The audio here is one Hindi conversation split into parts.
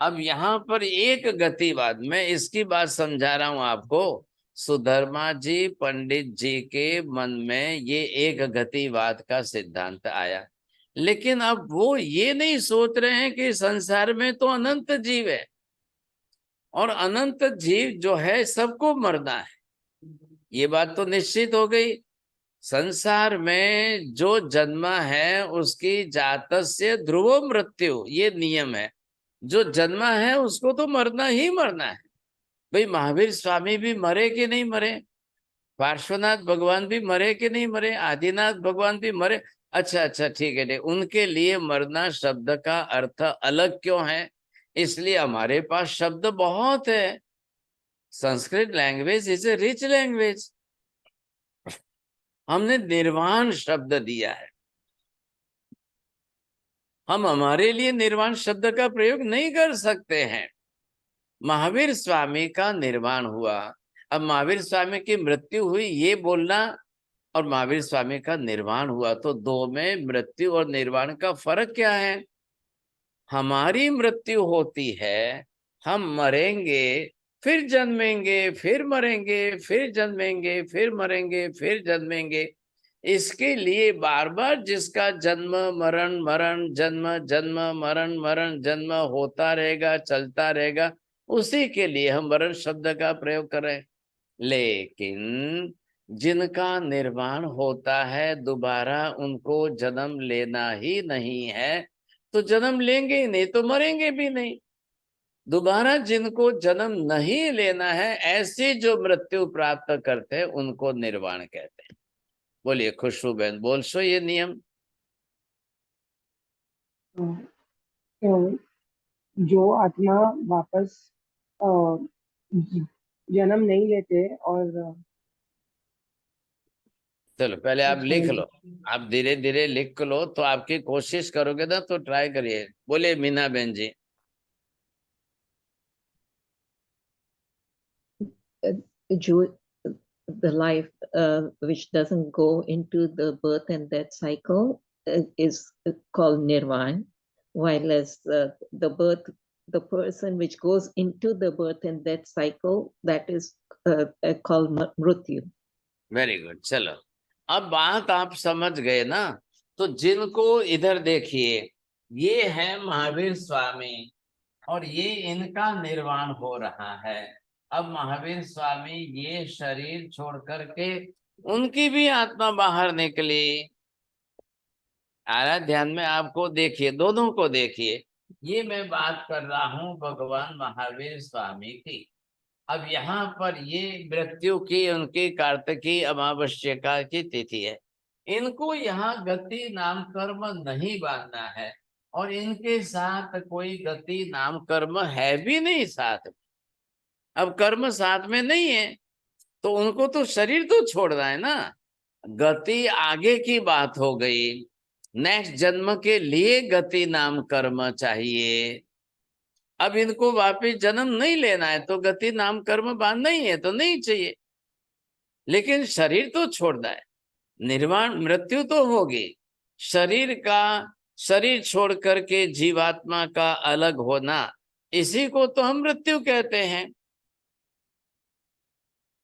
अब यहाँ पर एक गतिवाद, मैं इसकी बात समझा रहा हूं आपको। सुधर्मा जी पंडित जी के मन में ये एक गतिवाद का सिद्धांत आया, लेकिन अब वो ये नहीं सोच रहे हैं कि संसार में तो अनंत जीव है, और अनंत जीव जो है सबको मरना है, ये बात तो निश्चित हो गई। संसार में जो जन्मा है उसकी जातस्य ध्रुवो मृत्यु, ये नियम है। जो जन्मा है उसको तो मरना ही मरना है। भाई महावीर स्वामी भी मरे कि नहीं मरे, पार्श्वनाथ भगवान भी मरे कि नहीं मरे, आदिनाथ भगवान भी मरे। अच्छा अच्छा ठीक है, उनके लिए मरना शब्द का अर्थ अलग क्यों है? इसलिए हमारे पास शब्द बहुत है। Sanskrit language is a rich language. हमने निर्वाण शब्द दिया है, हम हमारे लिए निर्वाण शब्द का प्रयोग नहीं कर सकते हैं। महावीर स्वामी का निर्वाण हुआ, अब महावीर स्वामी की मृत्यु हुई ये बोलना, और महावीर स्वामी का निर्वाण हुआ, तो दो में मृत्यु और निर्वाण का फर्क क्या है? हमारी मृत्यु होती है, हम मरेंगे, फिर जन्मेंगे, फिर मरेंगे, फिर जन्मेंगे, फिर मरेंगे, फिर जन्मेंगे। इसके लिए बार बार जिसका जन्म मरण मरण जन्म जन्म मरण मरण जन्म होता रहेगा, चलता रहेगा, उसी के लिए हम मरण शब्द का प्रयोग करें। लेकिन जिनका निर्वाण होता है दोबारा उनको जन्म लेना ही नहीं है, तो जन्म लेंगे ही नहीं तो मरेंगे भी नहीं। दोबारा जिनको जन्म नहीं लेना है, ऐसी जो मृत्यु प्राप्त करते हैं उनको निर्वाण कहते हैं। बोलिए खुशबू बहन, बोल सो ये नियम। तो जो आत्मा वापस अ, जन्म नहीं लेते और चलो पहले आप लिख लो, सॉरी, आप धीरे धीरे लिख लो, तो आपकी कोशिश करोगे ना तो ट्राई करिए। बोले मीना बहन जी। जो the life which doesn't go into the birth and death cycle is called nirvana, while as the birth, the person which goes into the birth and death cycle, that is called mrityu. Very good, चलो अब बात आप समझ गए ना। तो जिनको इधर देखिए, ये है महावीर स्वामी, और ये इनका निर्वाण हो रहा है। अब महावीर स्वामी ये शरीर छोड़ करके उनकी भी आत्मा बाहर निकली। आ रहा ध्यान में आपको? देखिए दोनों को देखिए, ये मैं बात कर रहा हूं भगवान महावीर स्वामी की। अब यहाँ पर ये मृत्यु की उनकी कार्तिकी अमावस्या की तिथि है। इनको यहाँ गति नाम कर्म नहीं बांधना है, और इनके साथ कोई गति नाम कर्म है भी नहीं साथ में। अब कर्म साथ में नहीं है तो उनको तो शरीर तो छोड़ना है ना। गति आगे की बात हो गई, नेक्स्ट जन्म के लिए गति नाम कर्म चाहिए। अब इनको वापिस जन्म नहीं लेना है तो गति नाम कर्म बांधना ही है तो नहीं चाहिए, लेकिन शरीर तो छोड़ना है। निर्वाण मृत्यु तो होगी, शरीर का, शरीर छोड़ करके जीवात्मा का अलग होना, इसी को तो हम मृत्यु कहते हैं।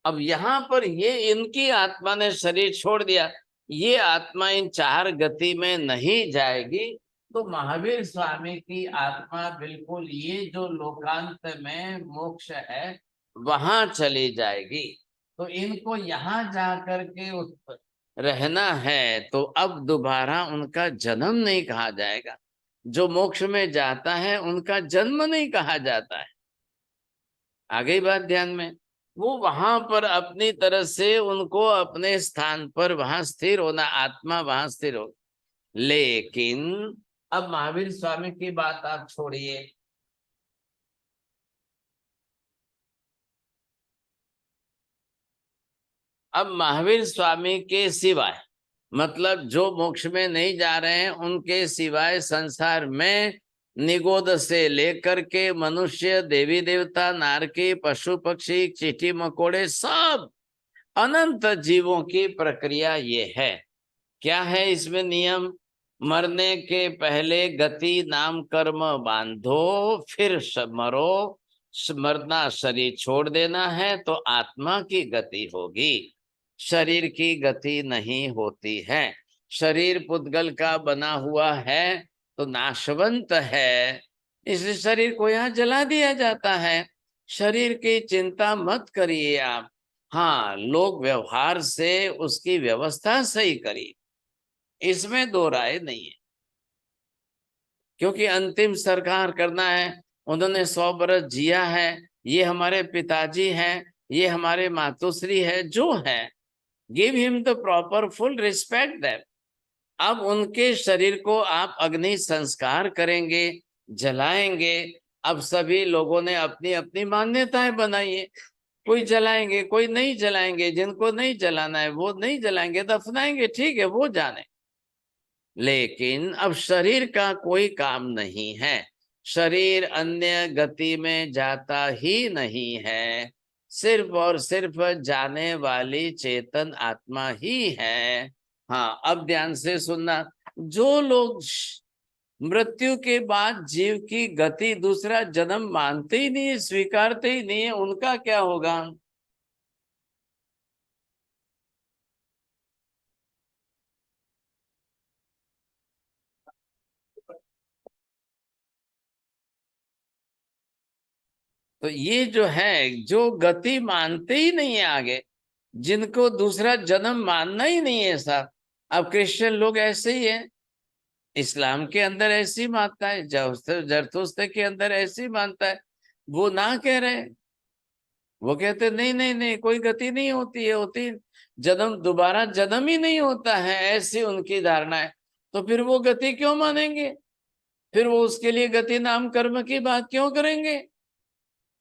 अब यहाँ पर ये इनकी आत्मा ने शरीर छोड़ दिया, ये आत्मा इन चार गति में नहीं जाएगी, तो महावीर स्वामी की आत्मा बिल्कुल ये जो लोकांत में मोक्ष है वहां चली जाएगी। तो इनको यहाँ जा करके रहना है, तो अब दोबारा उनका जन्म नहीं कहा जाएगा। जो मोक्ष में जाता है उनका जन्म नहीं कहा जाता है। आ गई बात ध्यान में? वो वहां पर अपनी तरह से उनको अपने स्थान पर वहां स्थिर होना, आत्मा वहां स्थिर हो। लेकिन अब महावीर स्वामी की बात आप छोड़िए, अब महावीर स्वामी के सिवाय, मतलब जो मोक्ष में नहीं जा रहे हैं उनके सिवाय संसार में निगोद से लेकर के मनुष्य, देवी देवता, नारकी, पशु पक्षी, चींटी मकोड़े, सब अनंत जीवों की प्रक्रिया ये है। क्या है इसमें नियम? मरने के पहले गति नाम कर्म बांधो, फिर मरो। मरना शरीर छोड़ देना है तो आत्मा की गति होगी, शरीर की गति नहीं होती है। शरीर पुद्गल का बना हुआ है तो नाशवंत है, इसलिए शरीर को यहाँ जला दिया जाता है। शरीर की चिंता मत करिए आप। हाँ, लोग व्यवहार से उसकी व्यवस्था सही करिए, इसमें दो राय नहीं है, क्योंकि अंतिम संस्कार करना है। उन्होंने 100 बरस जिया है, ये हमारे पिताजी हैं, ये हमारे मातोश्री है, जो है give him the proper full respect them. अब उनके शरीर को आप अग्नि संस्कार करेंगे, जलाएंगे। अब सभी लोगों ने अपनी अपनी मान्यताएं बनाई है, कोई जलाएंगे कोई नहीं जलाएंगे, जिनको नहीं जलाना है वो नहीं जलाएंगे, दफनाएंगे, ठीक है, वो जाने। लेकिन अब शरीर का कोई काम नहीं है, शरीर अन्य गति में जाता ही नहीं है, सिर्फ और सिर्फ जाने वाली चेतन आत्मा ही है। हाँ, अब ध्यान से सुनना। जो लोग मृत्यु के बाद जीव की गति दूसरा जन्म मानते ही नहीं, स्वीकारते ही नहीं है, उनका क्या होगा? तो ये जो है, जो गति मानते ही नहीं है आगे, जिनको दूसरा जन्म मानना ही नहीं है साहब। अब क्रिश्चियन लोग ऐसे ही है, इस्लाम के अंदर ऐसी मानता है, जरतुस्ते के अंदर ऐसी मानता है। वो ना कह रहे, वो कहते नहीं नहीं नहीं, कोई गति नहीं होती है, होती जन्म, दोबारा जन्म ही नहीं होता है, ऐसी उनकी धारणा है। तो फिर वो गति क्यों मानेंगे? फिर वो उसके लिए गति नाम कर्म की बात क्यों करेंगे?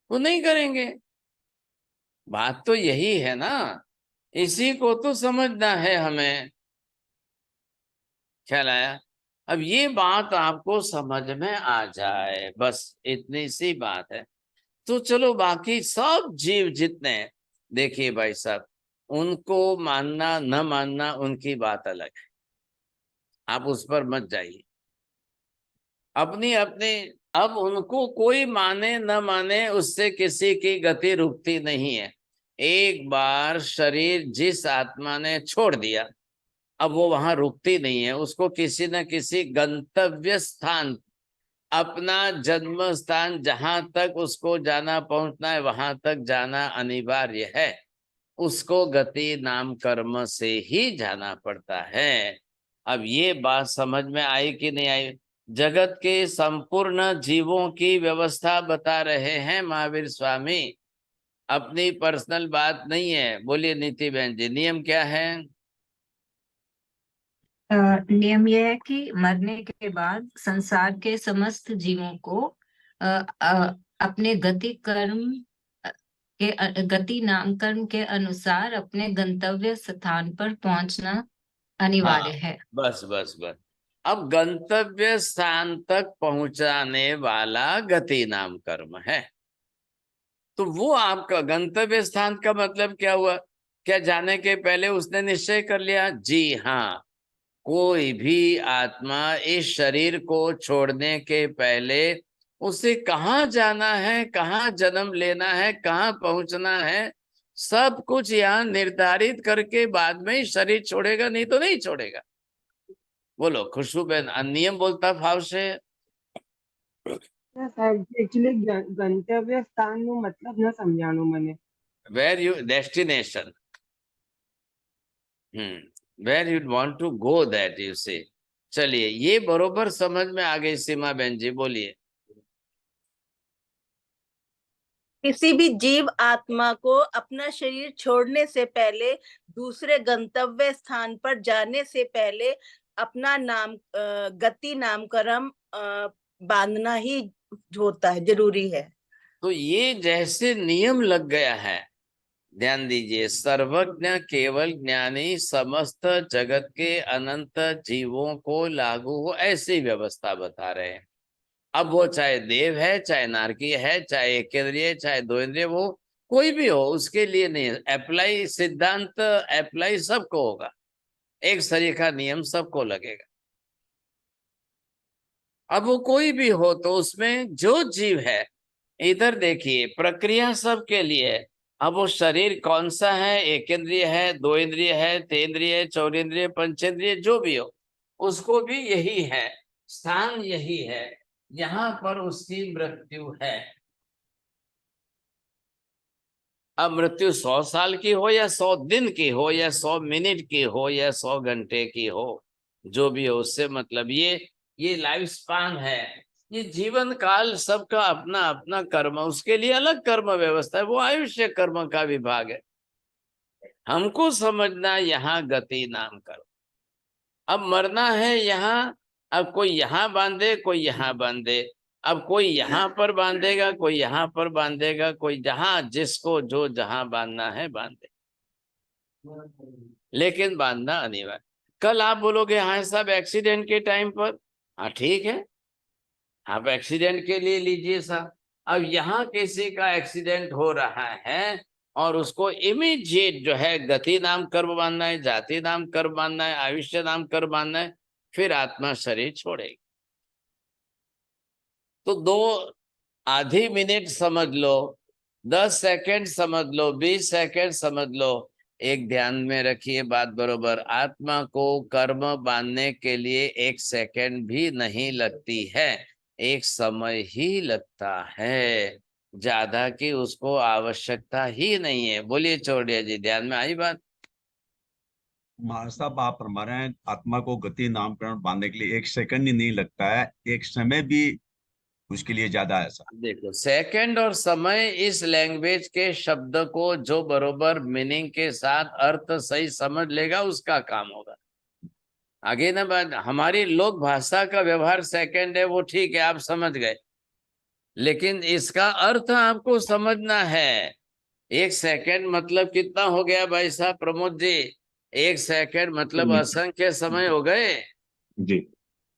वो नहीं करेंगे। बात तो यही है ना, इसी को तो समझना है हमें। ख्याल आया? अब ये बात आपको समझ में आ जाए, बस इतनी सी बात है। तो चलो, बाकी सब जीव जितने हैं, देखिए भाई साहब, उनको मानना न मानना उनकी बात अलग है, आप उस पर मत जाइए, अपनी अपनी। अब उनको कोई माने न माने, उससे किसी की गति रुकती नहीं है। एक बार शरीर जिस आत्मा ने छोड़ दिया, अब वो वहां रुकती नहीं है, उसको किसी न किसी गंतव्य स्थान, अपना जन्म स्थान, जहां तक उसको जाना पहुंचना है वहां तक जाना अनिवार्य है। उसको गति नाम कर्म से ही जाना पड़ता है। अब ये बात समझ में आई कि नहीं आई? जगत के संपूर्ण जीवों की व्यवस्था बता रहे हैं महावीर स्वामी, अपनी पर्सनल बात नहीं है। बोलिए नीति बहन जी, नियम क्या है? नियम यह है कि मरने के बाद संसार के समस्त जीवों को अपने गति कर्म गति नाम कर्म के अनुसार अपने गंतव्य स्थान पर पहुंचना अनिवार्य हाँ, है। बस बस बस। अब गंतव्य स्थान तक पहुंचाने वाला गति नाम कर्म है। तो वो आपका गंतव्य स्थान का मतलब क्या हुआ? क्या जाने के पहले उसने निश्चय कर लिया? जी हाँ, कोई भी आत्मा इस शरीर को छोड़ने के पहले उसे कहाँ जाना है, कहाँ जन्म लेना है, कहाँ पहुंचना है, सब कुछ यहाँ निर्धारित करके बाद में ही शरीर छोड़ेगा, नहीं तो नहीं छोड़ेगा। बोलो खुशबू बहन, नियम बोलता भाव से। સાહેબ એકચ્યુઅલી ગંતવ્ય સ્થાનનું મતલબ ન સમજાણું મને. Where you destination, where you want to go, that you say. चलिए, ये बरोबर समझ में आ गई सीमा बहन जी, बोलिए। किसी भी जीव आत्मा को अपना शरीर छोड़ने से पहले, दूसरे गंतव्य स्थान पर जाने से पहले अपना गति नामकरण बांधना ही होता है, जरूरी है। तो ये जैसे नियम लग गया है, ध्यान दीजिए, सर्वज्ञ केवल ज्ञानी समस्त जगत के अनंत जीवों को लागू हो, ऐसी व्यवस्था बता रहे हैं। अब वो चाहे देव है, चाहे नारकीय है, चाहे एक इंद्रिय, चाहे दो इंद्रिय, वो कोई भी हो, उसके लिए नहीं। अप्लाई सिद्धांत अप्लाई सबको होगा, एक सरीखा नियम सबको लगेगा। अब वो कोई भी हो, तो उसमें जो जीव है, इधर देखिए प्रक्रिया सबके लिए है। अब वो शरीर कौन सा है, एक इंद्रिय है, दो इंद्रिय है, तेंद्रिय है, चौरेंद्रिय, पंचेंद्रिय, जो भी हो, उसको भी यही है, स्थान यही है, यहाँ पर उसकी मृत्यु है। अब मृत्यु 100 साल की हो या 100 दिन की हो या 100 मिनट की हो या 100 घंटे की हो, जो भी हो, उससे मतलब ये लाइफ स्पान है, ये जीवन काल सबका अपना अपना कर्म, उसके लिए अलग कर्म व्यवस्था है, वो आयुष्य कर्म का विभाग है। हमको समझना यहाँ गति नाम कर्म। अब मरना है यहाँ, अब कोई यहाँ बांधे, कोई यहाँ बांधे, अब कोई यहाँ पर बांधेगा, कोई यहाँ पर बांधेगा, कोई जहां जिसको जो जहां बांधना है बांधे, लेकिन बांधना अनिवार्य। कल आप बोलोगे हाँ साहब एक्सीडेंट के टाइम पर, हाँ ठीक है, आप एक्सीडेंट के लिए लीजिए साहब। अब यहाँ किसी का एक्सीडेंट हो रहा है और उसको इमीडिएट जो है गति नाम कर्म बांधना है, जाति नाम कर्म बांधना है, आयुष्य नाम कर्म बांधना है, फिर आत्मा शरीर छोड़ेगी। तो 2 आधी मिनट समझ लो, 10 सेकंड समझ लो, 20 सेकंड समझ लो, एक ध्यान में रखिए बात बरोबर, आत्मा को कर्म बांधने के लिए 1 सेकंड भी नहीं लगती है, एक समय ही लगता है, ज्यादा की उसको आवश्यकता ही नहीं है। बोलिए चौड़िया जी, ध्यान में आई बात? महाराज साहब, आप फरमा रहे हैं आत्मा को गति नामकरण बांधने के लिए 1 सेकंड ही नहीं लगता है, एक समय भी उसके लिए ज्यादा है ऐसा? देखो, सेकंड और समय इस लैंग्वेज के शब्द को जो बरोबर मीनिंग के साथ अर्थ सही समझ लेगा उसका काम होगा। आगे ना बात, हमारी लोक भाषा का व्यवहार सेकंड है, वो ठीक है, आप समझ गए, लेकिन इसका अर्थ आपको समझना है। 1 सेकंड मतलब कितना हो गया भाई साहब प्रमोद जी? 1 सेकंड मतलब असंख्य समय हो गए। जी।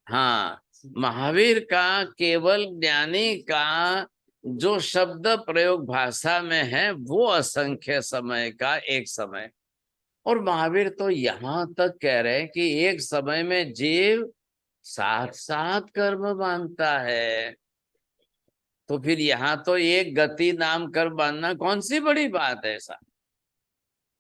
हाँ, महावीर का, केवल ज्ञानी का जो शब्द प्रयोग भाषा में है वो असंख्य समय का एक समय। और महावीर तो यहाँ तक कह रहे हैं कि एक समय में जीव 7 कर्म बांधता है, तो फिर यहाँ तो एक गति नाम कर्म बांधना कौन सी बड़ी बात है ऐसा।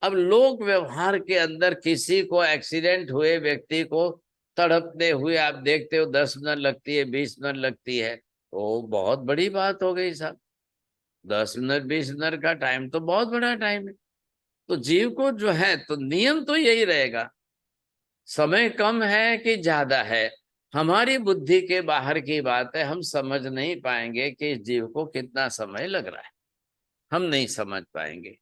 अब लोक व्यवहार के अंदर किसी को एक्सीडेंट हुए व्यक्ति को तड़पते हुए आप देखते हो, 10 मिनट लगती है, 20 मिनट लगती है, तो बहुत बड़ी बात हो गई साहब। 10 मिनट 20 मिनट का टाइम तो बहुत बड़ा टाइम है। तो जीव को जो है, तो नियम तो यही रहेगा, समय कम है कि ज्यादा है, हमारी बुद्धि के बाहर की बात है, हम समझ नहीं पाएंगे कि इस जीव को कितना समय लग रहा है, हम नहीं समझ पाएंगे।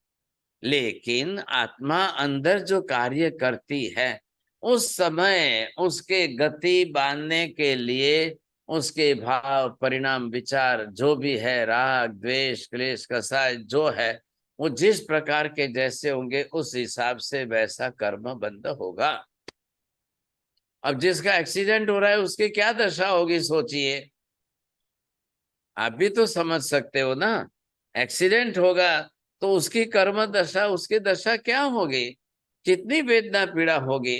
लेकिन आत्मा अंदर जो कार्य करती है, उस समय उसके गति बांधने के लिए उसके भाव, परिणाम, विचार जो भी है, राग, द्वेष, क्लेश, कसाय जो है, वो जिस प्रकार के जैसे होंगे उस हिसाब से वैसा कर्म बंध होगा। अब जिसका एक्सीडेंट हो रहा है उसकी क्या दशा होगी सोचिए, आप भी तो समझ सकते हो ना। एक्सीडेंट होगा तो उसकी कर्म दशा, उसकी दशा क्या होगी, कितनी वेदना पीड़ा होगी।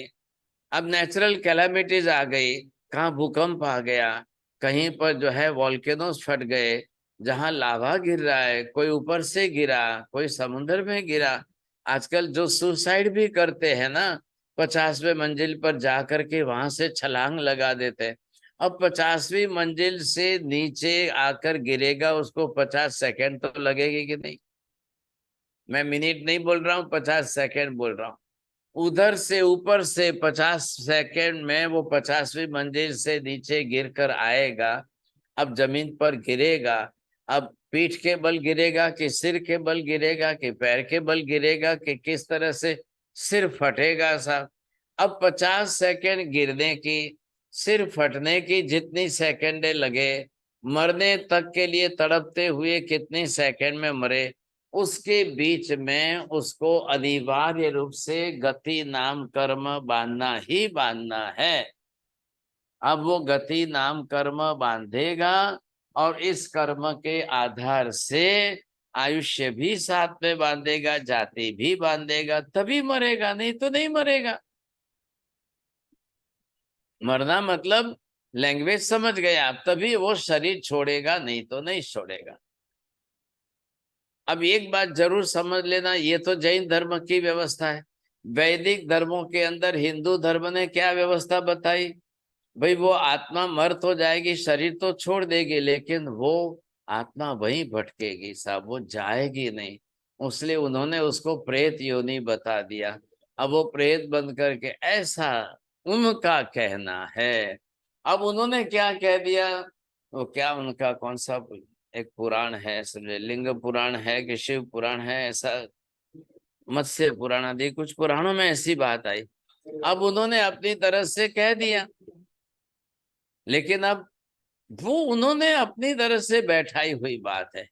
अब नेचुरल कैलामिटीज आ गई, कहाँ भूकंप आ गया, कहीं पर जो है वॉल्केनोस फट गए, जहां लावा गिर रहा है, कोई ऊपर से गिरा, कोई समुद्र में गिरा। आजकल जो सुसाइड भी करते हैं ना, 50वें मंजिल पर जाकर के वहां से छलांग लगा देते हैं। अब 50वीं मंजिल से नीचे आकर गिरेगा, उसको 50 सेकंड तो लगेगी कि नहीं? मैं मिनट नहीं बोल रहा हूँ, 50 सेकंड बोल रहा हूँ। उधर से ऊपर से 50 सेकंड में वो 50वीं मंजिल से नीचे गिरकर आएगा। अब जमीन पर गिरेगा, अब पीठ के बल गिरेगा कि सिर के बल गिरेगा कि पैर के बल गिरेगा कि किस तरह से सिर फटेगा साहब। अब 50 सेकंड गिरने की, सिर फटने की जितनी सेकंडें लगे, मरने तक के लिए तड़पते हुए कितनी सेकंड में मरे, उसके बीच में उसको अनिवार्य रूप से गति नाम कर्म बांधना ही बांधना है। अब वो गति नाम कर्म बांधेगा और इस कर्म के आधार से आयुष्य भी साथ में बांधेगा, जाति भी बांधेगा, तभी मरेगा, नहीं तो नहीं मरेगा। मरना मतलब लैंग्वेज समझ गए आप, तभी वो शरीर छोड़ेगा, नहीं तो नहीं छोड़ेगा। अब एक बात जरूर समझ लेना, ये तो जैन धर्म की व्यवस्था है। वैदिक धर्मों के अंदर हिंदू धर्म ने क्या व्यवस्था बताई? भाई वो आत्मा मर तो जाएगी, शरीर तो छोड़ देगी, लेकिन वो आत्मा वहीं भटकेगी साहब, वो जाएगी नहीं। इसलिए उन्होंने उसको प्रेत योनि बता दिया। अब वो प्रेत बन करके, ऐसा उनका कहना है। अब उन्होंने क्या कह दिया, वो क्या उनका कौन सा एक पुराण है, समझे, लिंग पुराण है कि शिव पुराण है, ऐसा मत्स्य पुराण आदि कुछ पुराणों में ऐसी बात आई। अब उन्होंने अपनी तरफ से कह दिया, लेकिन अब वो उन्होंने अपनी तरफ से बैठाई हुई बात है।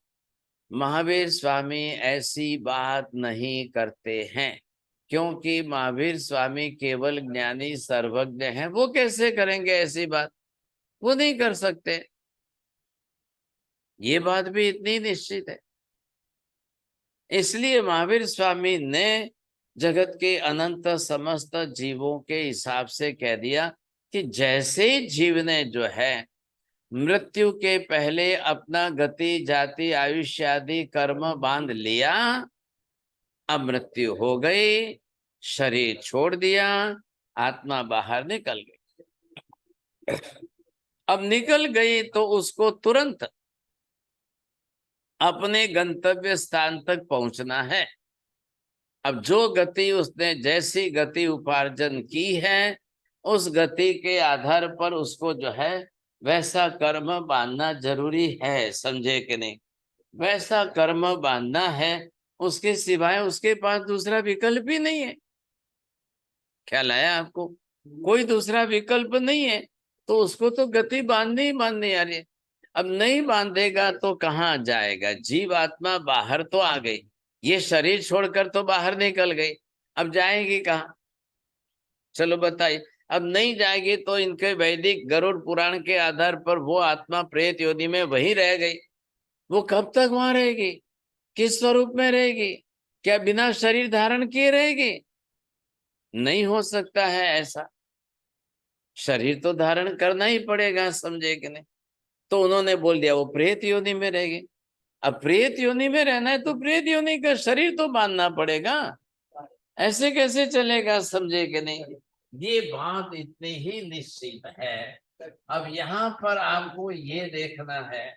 महावीर स्वामी ऐसी बात नहीं करते हैं, क्योंकि महावीर स्वामी केवल ज्ञानी सर्वज्ञ हैं। वो कैसे करेंगे ऐसी बात? वो नहीं कर सकते। ये बात भी इतनी निश्चित है। इसलिए महावीर स्वामी ने जगत के अनंत समस्त जीवों के हिसाब से कह दिया कि जैसे जीव ने जो है मृत्यु के पहले अपना गति जाति आयुष्य आदि कर्म बांध लिया, अब मृत्यु हो गई, शरीर छोड़ दिया, आत्मा बाहर निकल गई। अब निकल गई तो उसको तुरंत अपने गंतव्य स्थान तक पहुंचना है। अब जो गति उसने जैसी गति उपार्जन की है, उस गति के आधार पर उसको जो है वैसा कर्म बांधना जरूरी है, समझे कि नहीं? वैसा कर्म बांधना है, उसके सिवाय उसके पास दूसरा विकल्प ही नहीं है। ख्याल आया आपको? कोई दूसरा विकल्प नहीं है, तो उसको तो गति बांधनी ही बांधनी आ रही है। अब नहीं बांधेगा तो कहाँ जाएगा? जीव आत्मा बाहर तो आ गई, ये शरीर छोड़कर तो बाहर निकल गई, अब जाएगी कहाँ? चलो बताइए। अब नहीं जाएगी तो इनके वैदिक गरुड़ पुराण के आधार पर वो आत्मा प्रेत योनि में वही रह गई। वो कब तक वहां रहेगी? किस स्वरूप में रहेगी? क्या बिना शरीर धारण किए रहेगी? नहीं हो सकता है ऐसा, शरीर तो धारण करना ही पड़ेगा, समझे कि नहीं? तो उन्होंने बोल दिया वो प्रेत योनि में रहेगी। अब प्रेत योनि में रहना है तो प्रेत योनि का शरीर तो बांधना पड़ेगा, ऐसे कैसे चलेगा, समझे कि नहीं? ये बात इतनी ही निश्चित है। अब यहाँ पर आपको ये देखना है,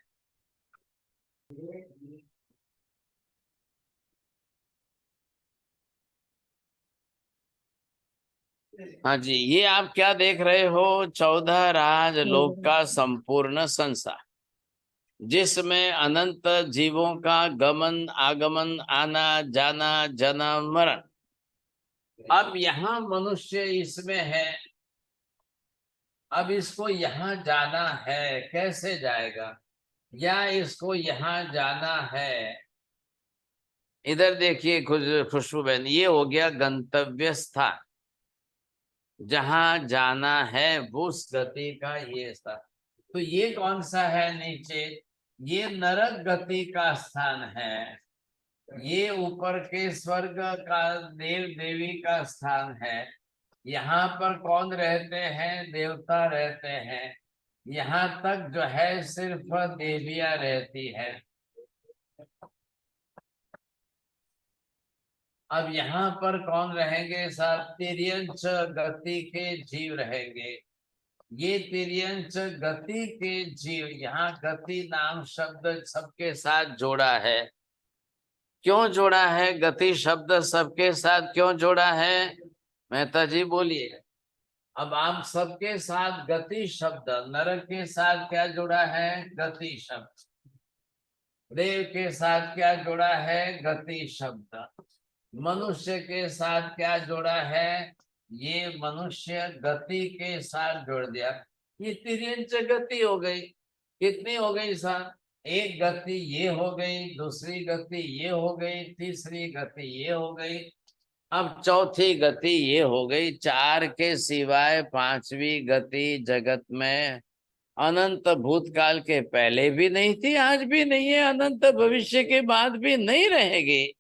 हाँ जी, ये आप क्या देख रहे हो? 14 राज लोक का संपूर्ण संसार, जिसमें अनंत जीवों का गमन आगमन, आना जाना, जन्म मरण। अब यहाँ मनुष्य इसमें है, अब इसको यहाँ जाना है, कैसे जाएगा? या इसको यहाँ जाना है, इधर देखिए खुशबू बहन, ये हो गया गंतव्य स्थान, जहां जाना है वो उस गति का ये स्थान। तो ये कौन सा है नीचे? ये नरक गति का स्थान है। ये ऊपर के स्वर्ग का देव देवी का स्थान है। यहाँ पर कौन रहते हैं? देवता रहते हैं। यहाँ तक जो है सिर्फ देवियां रहती है। अब यहाँ पर कौन रहेंगे साहब? तिर्यंच गति के जीव रहेंगे। ये तिर्यंच गति के जीव, यहाँ गति नाम शब्द सबके साथ जोड़ा है। क्यों जोड़ा है गति शब्द सबके साथ, क्यों जोड़ा है? मेहता जी बोलिए। अब आप सबके साथ गति शब्द, नरक के साथ क्या जोड़ा है? गति शब्द। देव के साथ क्या जोड़ा है? गति शब्द। मनुष्य के साथ क्या जोड़ा है? ये मनुष्य गति के साथ जोड़ दिया। ये तिर्यंच गति हो गई। कितनी हो गई साहब? एक गति ये हो गई, दूसरी गति ये हो गई, तीसरी गति ये हो गई, अब चौथी गति ये हो गई। चार के सिवाय पांचवी गति जगत में अनंत भूतकाल के पहले भी नहीं थी, आज भी नहीं है, अनंत भविष्य के बाद भी नहीं रहेगी।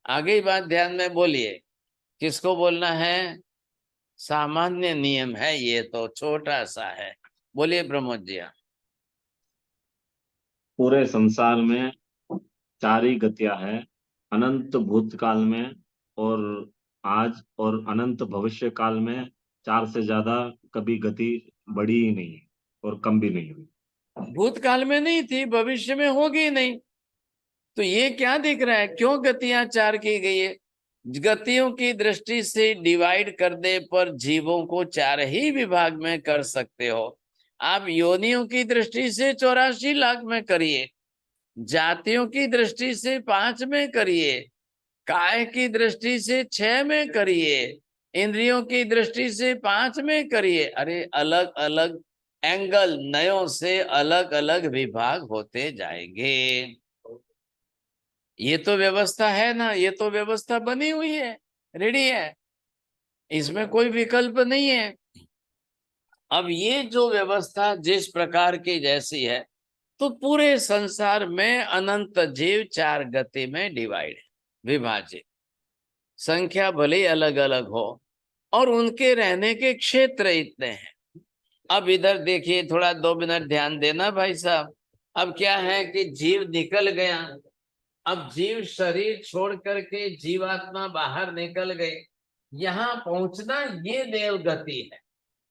आगे बात ध्यान में बोलिए। किसको बोलना है? सामान्य नियम है, ये तो छोटा सा है, बोलिए प्रमोद जी। पूरे संसार में चार ही गतियां हैं, अनंत भूतकाल में और आज और अनंत भविष्य काल में चार से ज्यादा कभी गति बढ़ी ही नहीं है और कम भी नहीं हुई। भूतकाल में नहीं थी, भविष्य में होगी नहीं, तो ये क्या दिख रहा है? क्यों गतियां चार की गई है? गतियों की दृष्टि से डिवाइड करने पर जीवों को चार ही विभाग में कर सकते हो। आप योनियों की दृष्टि से 84 लाख में करिए, जातियों की दृष्टि से 5 में करिए, काय की दृष्टि से 6 में करिए, इंद्रियों की दृष्टि से 5 में करिए। अरे अलग अलग एंगल, नयों से अलग अलग विभाग होते जाएंगे। ये तो व्यवस्था है ना, ये तो व्यवस्था बनी हुई है, रेडी है, इसमें कोई विकल्प नहीं है। अब ये जो व्यवस्था जिस प्रकार की जैसी है, तो पूरे संसार में अनंत जीव चार गति में डिवाइड है, विभाजित, संख्या भले अलग अलग हो और उनके रहने के क्षेत्र इतने हैं। अब इधर देखिए, थोड़ा 2 मिनट ध्यान देना भाई साहब। अब क्या है कि जीव निकल गया, अब जीव शरीर छोड़ करके जीवात्मा बाहर निकल गए। यहाँ पहुंचना ये देव गति है,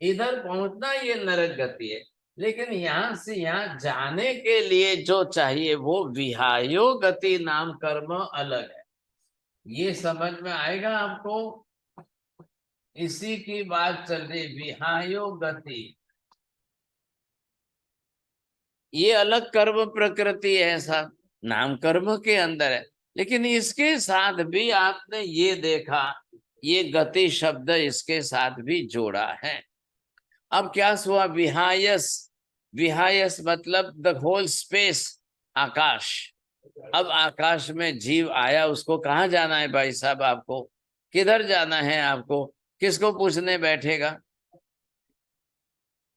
इधर पहुंचना ये नरक गति है। लेकिन यहाँ से यहाँ जाने के लिए जो चाहिए वो विहायो गति नाम कर्म अलग है। ये समझ में आएगा आपको? इसी की बात चल रही, विहायो गति, ये अलग कर्म प्रकृति है, ऐसा नाम कर्म के अंदर है। लेकिन इसके साथ भी आपने ये देखा, ये गति शब्द इसके साथ भी जोड़ा है। अब क्या हुआ? विहायस, विहायस मतलब द होल स्पेस, आकाश। अब आकाश में जीव आया, उसको कहाँ जाना है भाई साहब? आपको किधर जाना है? आपको किसको पूछने बैठेगा?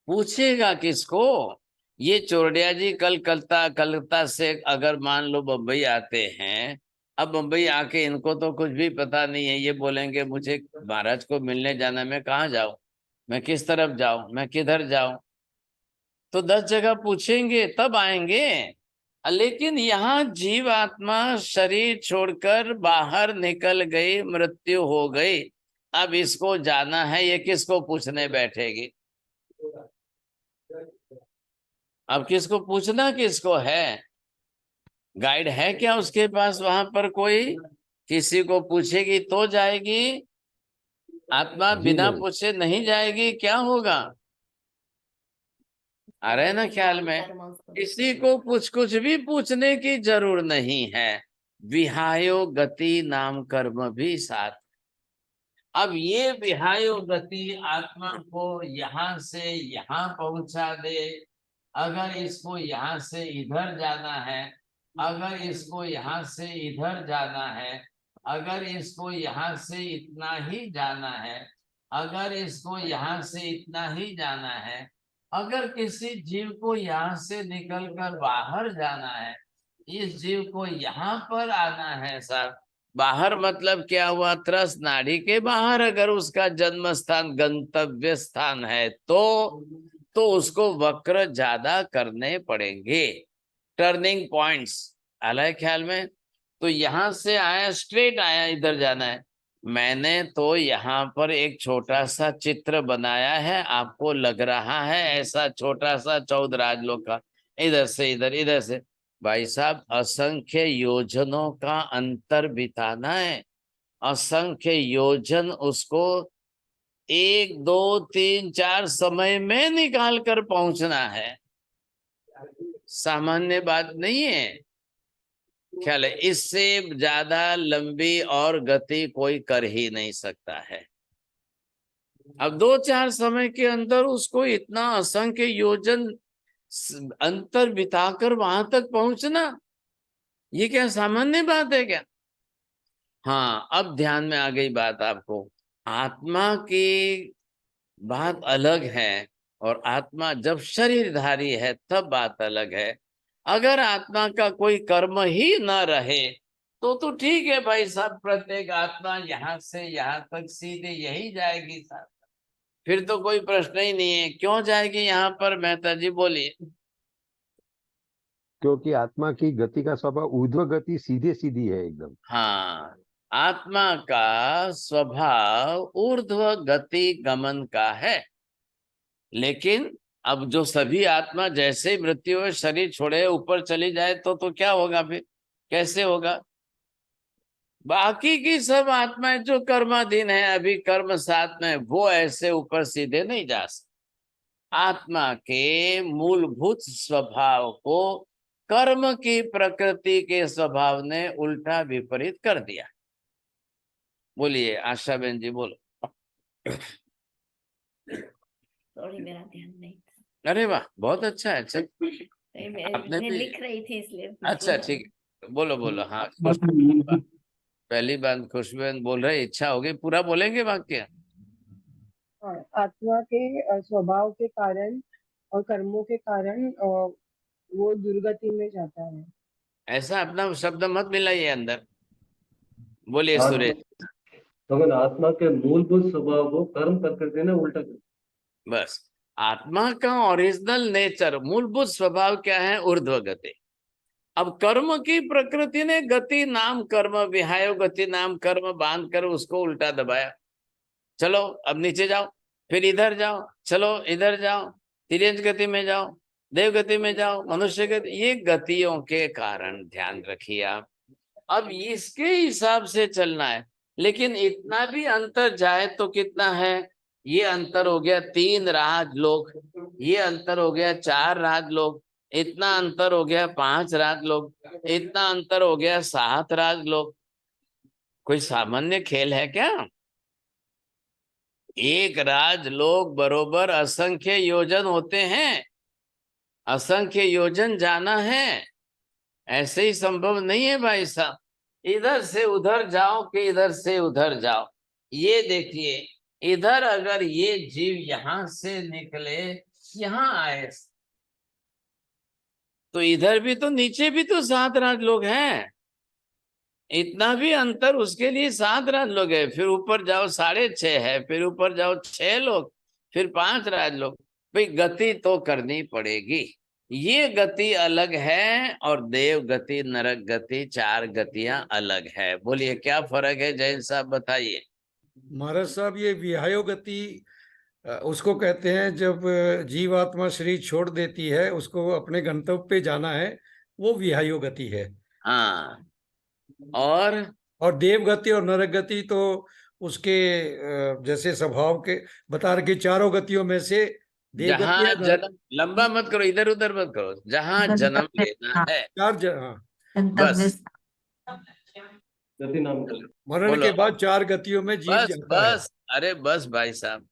पूछेगा किसको? ये चोरडिया जी कलकत्ता से अगर मान लो बम्बई आते हैं, अब बम्बई आके इनको तो कुछ भी पता नहीं है, ये बोलेंगे मुझे महाराज को मिलने जाना, मैं कहाँ जाऊं, मैं किस तरफ जाऊं, मैं किधर जाऊं? तो 10 जगह पूछेंगे तब आएंगे। लेकिन यहाँ जीव आत्मा शरीर छोड़कर बाहर निकल गई, मृत्यु हो गई, अब इसको जाना है, ये किसको पूछने बैठेगी? अब किसको पूछना किसको है? गाइड है क्या उसके पास वहां पर कोई? किसी को पूछेगी तो जाएगी, आत्मा जी बिना गुरु। पूछे नहीं जाएगी, क्या होगा? आ रहे ना ख्याल में? किसी को कुछ भी पूछने की जरूर नहीं है। विहायो गति नाम कर्म भी साथ। अब ये विहायो गति आत्मा को यहाँ से यहाँ पहुंचा दे। अगर इसको यहाँ से इधर जाना है, अगर इसको यहाँ से इधर जाना है, अगर इसको यहाँ से इतना ही जाना है, अगर इसको यहाँ से इतना ही जाना है, अगर किसी जीव को यहाँ से निकलकर बाहर जाना है, इस जीव को यहाँ पर आना है साहब। बाहर मतलब क्या हुआ? त्रस नाड़ी के बाहर अगर उसका जन्म स्थान, गंतव्य स्थान है तो उसको वक्र ज्यादा करने पड़ेंगे, टर्निंग पॉइंट्स। आया ख्याल में? तो यहां से आया, स्ट्रेट आया, इधर जाना है। मैंने तो यहाँ पर एक छोटा सा चित्र बनाया है, आपको लग रहा है ऐसा छोटा सा चौदराज लोग का, इधर से इधर, इधर से। भाई साहब असंख्य योजनों का अंतर बिताना है, असंख्य योजन उसको 1 2 3 4 समय में निकाल कर पहुंचना है, सामान्य बात नहीं है। ख्याल है? इससे ज्यादा लंबी और गति कोई कर ही नहीं सकता है। अब 2-4 समय के अंदर उसको इतना असंख्य योजन अंतर बिताकर वहां तक पहुंचना, ये क्या सामान्य बात है क्या? हाँ, अब ध्यान में आ गई बात आपको। आत्मा की बात अलग है और आत्मा जब शरीरधारी है तब बात अलग है। अगर आत्मा का कोई कर्म ही न रहे तो ठीक है भाई साहब, प्रत्येक आत्मा यहाँ से यहाँ तक सीधे यही जाएगी साहब। फिर तो कोई प्रश्न ही नहीं है। क्यों जाएगी यहाँ पर? मेहता जी बोलिए। क्योंकि आत्मा की गति का स्वभाव ऊर्ध्व गति सीधे सीधी है एकदम। हाँ, आत्मा का स्वभाव ऊर्ध्व गति गमन का है। लेकिन अब जो सभी आत्मा जैसे ही मृत्यु हो शरीर छोड़े ऊपर चली जाए तो क्या होगा? फिर कैसे होगा? बाकी की सब आत्माएं जो कर्माधीन है, अभी कर्म साथ में, वो ऐसे ऊपर सीधे नहीं जा सकते। आत्मा के मूलभूत स्वभाव को कर्म की प्रकृति के स्वभाव ने उल्टा विपरीत कर दिया। बोलिए आशा बहन जी, बोलो। सॉरी, मेरा ध्यान नहीं अरे वाह, बहुत अच्छा है। अच्छा, था। आपने मैं भी? लिख रही थी इसलिए अच्छा ठीक है, बोलो बोलो। हाँ, पहली बात खुशबू बोल रहे, इच्छा होगी, पूरा बोलेंगे वाक्य। हाँ, आत्मा के स्वभाव के कारण और कर्मों के कारण वो दुर्गति में जाता है। ऐसा अपना शब्द मत मिलाइए अंदर। बोलिए सुरेश। भगवान आत्मा के मूलभूत स्वभाव को कर्म प्रकृति ने उल्टा कर। बस, आत्मा का ओरिजिनल नेचर, मूलभूत स्वभाव क्या है? ऊर्ध्व गति। अब कर्म की प्रकृति ने गति नाम कर्म, विहायो गति नाम कर्म बांध कर उसको उल्टा दबाया। चलो अब नीचे जाओ, फिर इधर जाओ, चलो इधर जाओ, तिर्यंच गति में जाओ, देव गति में जाओ, मनुष्य गति। ये गतियों के कारण ध्यान रखिए आप। अब इसके हिसाब से चलना है। लेकिन इतना भी अंतर जाए तो कितना है? ये अंतर हो गया 3 राजलोक, ये अंतर हो गया 4 राजलोक, इतना अंतर हो गया 5 राजलोक, इतना अंतर हो गया 7 राजलोक। कोई सामान्य खेल है क्या? एक राजलोक बरोबर असंख्य योजन होते हैं। असंख्य योजन जाना है, ऐसे ही संभव नहीं है भाई साहब। इधर से उधर जाओ कि इधर से उधर जाओ। ये देखिए, इधर अगर ये जीव यहां से निकले यहां आए तो इधर भी तो, नीचे भी तो 7 राजलोक हैं। इतना भी अंतर उसके लिए 7 राजलोक है। फिर ऊपर जाओ 6.5 है, फिर ऊपर जाओ 6 लोग, फिर 5 राजलोक। भाई गति तो करनी पड़ेगी। ये गति अलग है और देव गति, नरक गति, 4 गतियां अलग है। बोलिए क्या फर्क है जैन साहब, बताइए। महाराज साहब, ये विहायो गति उसको कहते हैं जब जीवात्मा शरीर छोड़ देती है, उसको अपने गंतव्य पे जाना है, वो विहायो गति है। हाँ, और देव गति और नरक गति तो उसके जैसे स्वभाव के बता रखे 4 गतियों में से देव गति जहाँ है, जन्म, लंबा मत करो, इधर उधर मत करो, जहाँ जन्म लेना है 4 बस गति नाम कर। मरण बोलो। के बाद 4 गतियों में जीव बस जाता है। बस, अरे बस भाई साहब,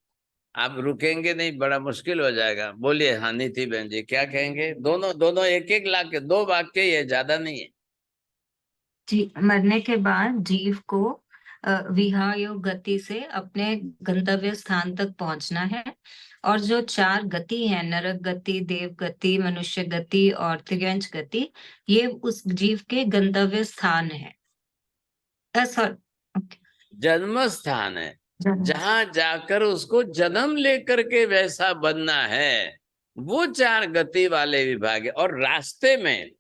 आप रुकेंगे नहीं, बड़ा मुश्किल हो जाएगा। बोलिए हाँ नीति बहन जी, क्या कहेंगे? दोनों दोनों एक एक लाख के 2 वाक्य, ये ज्यादा नहीं है। जी, मरने के बाद जीव को विहायो गति से अपने गंतव्य स्थान तक पहुंचना है। और जो 4 गति है, नरक गति, देव गति, मनुष्य गति और तिर्यंच गति, ये उस जीव के गंतव्य स्थान है। जन्म स्थान है, जहां जाकर उसको जन्म लेकर के वैसा बनना है, वो 4 गति वाले विभाग है। और रास्ते में,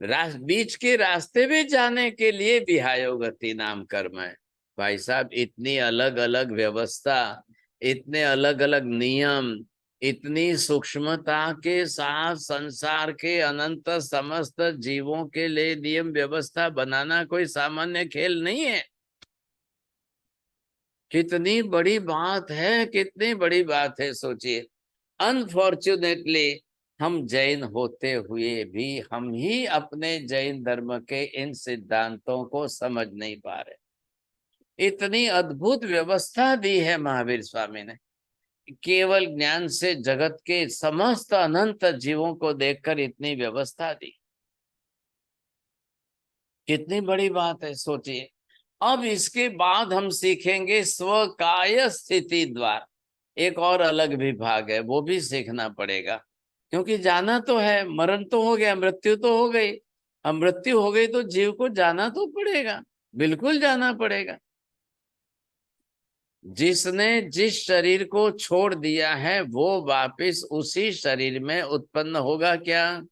बीच के रास्ते में जाने के लिए विहायो गति नाम कर्म है। भाई साहब, इतनी अलग अलग व्यवस्था, इतने अलग अलग नियम, इतनी सूक्ष्मता के साथ संसार के अनंत समस्त जीवों के लिए नियम व्यवस्था बनाना कोई सामान्य खेल नहीं है। कितनी बड़ी बात है, कितनी बड़ी बात है, सोचिए। अनफॉर्चुनेटली हम जैन होते हुए भी हम ही अपने जैन धर्म के इन सिद्धांतों को समझ नहीं पा रहे। इतनी अद्भुत व्यवस्था दी है महावीर स्वामी ने, केवल ज्ञान से जगत के समस्त अनंत जीवों को देखकर इतनी व्यवस्था दी। कितनी बड़ी बात है, सोचिए। अब इसके बाद हम सीखेंगे स्वकाय स्थिति द्वार। एक और अलग विभाग है, वो भी सीखना पड़ेगा, क्योंकि जाना तो है। मरण तो हो गया, मृत्यु तो हो गई। अब मृत्यु हो गई तो जीव को जाना तो पड़ेगा, बिल्कुल जाना पड़ेगा। जिसने जिस शरीर को छोड़ दिया है वो वापस उसी शरीर में उत्पन्न होगा क्या?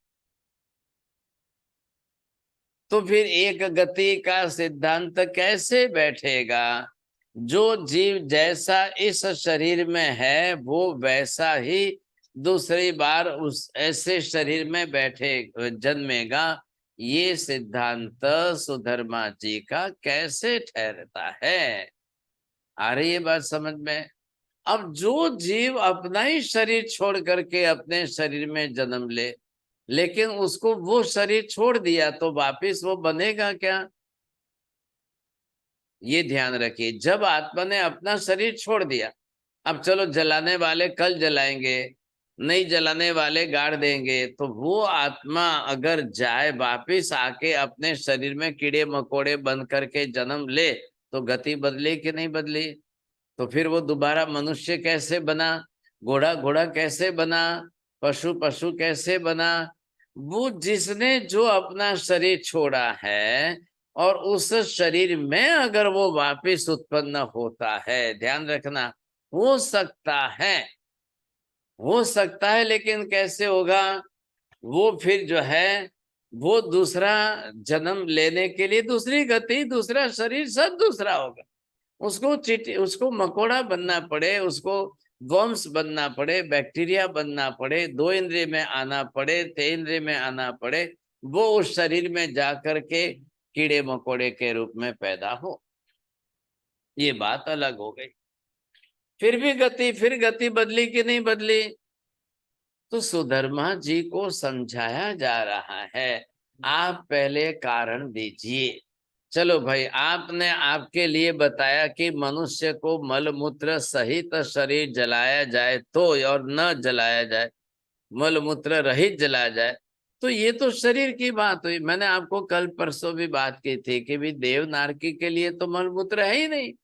तो फिर एक गति का सिद्धांत कैसे बैठेगा? जो जीव जैसा इस शरीर में है वो वैसा ही दूसरी बार उस ऐसे शरीर में बैठे जन्मेगा। ये सिद्धांत सुधर्मा जी का कैसे ठहरता है? आ रही है बात समझ में? अब जो जीव अपना ही शरीर छोड़ करके अपने शरीर में जन्म ले, लेकिन उसको वो शरीर छोड़ दिया तो वापिस वो बनेगा क्या? ये ध्यान रखिए। जब आत्मा ने अपना शरीर छोड़ दिया, अब चलो जलाने वाले कल जलाएंगे, नहीं जलाने वाले गाड़ देंगे, तो वो आत्मा अगर जाए वापिस आके अपने शरीर में कीड़े मकोड़े बन करके जन्म ले तो गति बदली कि नहीं बदली? तो फिर वो दोबारा मनुष्य कैसे बना, घोड़ा घोड़ा कैसे बना, पशु पशु कैसे बना? वो जिसने जो अपना शरीर छोड़ा है और उस शरीर में अगर वो वापस उत्पन्न होता है, ध्यान रखना, हो सकता है, लेकिन कैसे होगा? वो फिर जो है वो दूसरा जन्म लेने के लिए दूसरी गति, दूसरा शरीर, सब दूसरा होगा। उसको मकोड़ा बनना पड़े, उसको वंश बनना पड़े, बैक्टीरिया बनना पड़े, 2 इंद्रिय में आना पड़े, 3 इंद्रिय में आना पड़े, वो उस शरीर में जाकर के कीड़े मकोड़े के रूप में पैदा हो। ये बात अलग हो गई। फिर गति बदली कि नहीं बदली? तो सुधर्मा जी को समझाया जा रहा है, आप पहले कारण दीजिए। चलो भाई, आपने आपके लिए बताया कि मनुष्य को मल मूत्र सहित शरीर जलाया जाए तो, और न जलाया जाए, मल मूत्र रहित जलाया जाए, तो ये तो शरीर की बात हुई। मैंने आपको कल परसों भी बात की थी कि भी देव नारकी के लिए तो मल मूत्र है ही नहीं,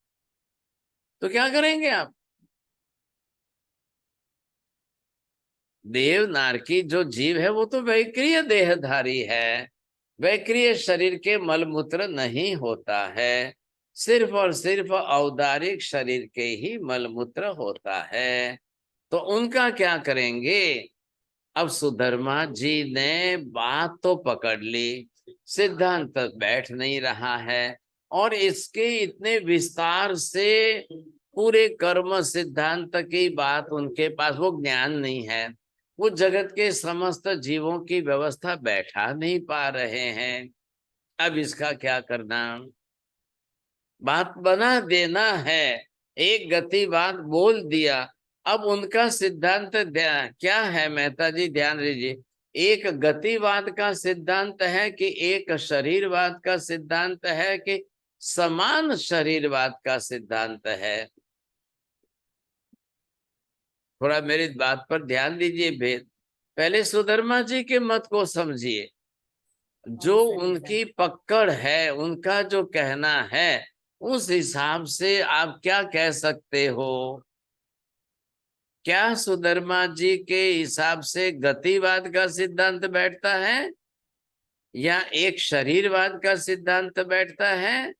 तो क्या करेंगे आप? देव नारकी जो जीव है वो तो वैक्रिय देहधारी है, वैक्रिय शरीर के मल मूत्र नहीं होता है, सिर्फ और सिर्फ औदारिक शरीर के ही मल मूत्र होता है। तो उनका क्या करेंगे? अब सुधर्मा जी ने बात तो पकड़ ली, सिद्धांत बैठ नहीं रहा है, और इसके इतने विस्तार से पूरे कर्म सिद्धांत की बात उनके पास वो ज्ञान नहीं है, वो जगत के समस्त जीवों की व्यवस्था बैठा नहीं पा रहे हैं। अब इसका क्या करना? बात बना देना है, एक गति बात बोल दिया। अब उनका सिद्धांत क्या है मेहता जी, ध्यान दीजिए। एक गतिवाद का सिद्धांत है कि एक शरीरवाद का सिद्धांत है कि समान शरीरवाद का सिद्धांत है? थोड़ा मेरी बात पर ध्यान दीजिए भेद। पहले सुधर्मा जी के मत को समझिए, जो उनकी पकड़ है, उनका जो कहना है, उस हिसाब से आप क्या कह सकते हो? क्या सुधर्मा जी के हिसाब से गतिवाद का सिद्धांत बैठता है या एक शरीरवाद का सिद्धांत बैठता है?